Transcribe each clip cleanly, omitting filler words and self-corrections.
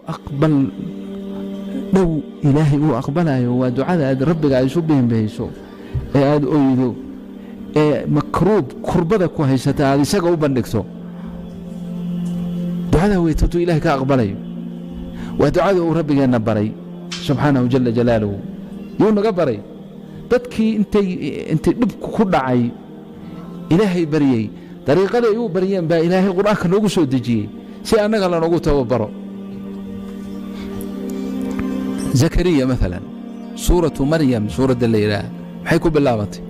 أقبل لو إلهي هو أقبلها ودعاء ربك يشبهن بهيسو أد أيدو مكروب كربتك وهيستا هذه سقوا بندكتو دعاء ويتوتو إلهي كأقبلي ودعاء ربك نبري سبحانه جل جلاله يوم نقبري dadkii intay dhib ku dhacay ilaahay bariyay dariiqada ay u bariyeen baa ilaahay quraanka noogu soo dejiyay si anaga la noogu tababaro zakariya مثلا سورة مريم سورة الليلة maxay ku bilaabatay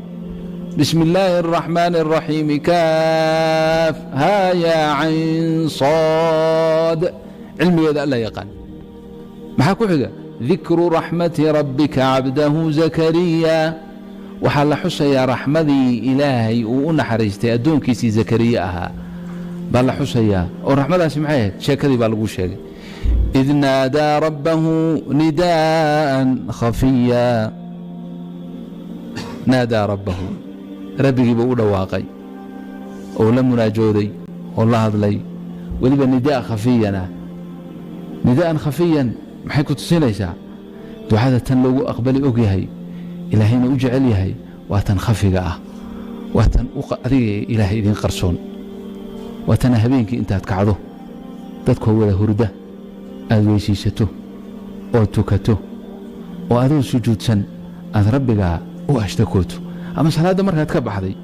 بسم الله الرحمن الرحيم كاف ها يا عين صاد علمي هذا الله يقال maxaa ku xiga ذكر رحمة ربك عبده زكريا وحال حسيا رحمدي إلهي ونحرجتي أدون كيسي زكريا أها بل حسيا ورحمة سمعيه شكري بالغو شكري إذ نادى ربه نداء خفيا نادى ربه ربي بقول واقعي ولم ناجودي والله هذلي ولبا نداء خفيا نداء خفيا maxay ku tusinaysaa ducada tan lagu aqbali og yahay ilaahayna u jecel yahay waa tan khafiga ah waa tan adiga ilaahay idin qarsoon waa tan habeenkii intaad kacdo dadku wada hurda aad weysiisato oo tukato oo adoo sujuudsan aad rabbiga u ashtakooto ama salaada markaad ka baxday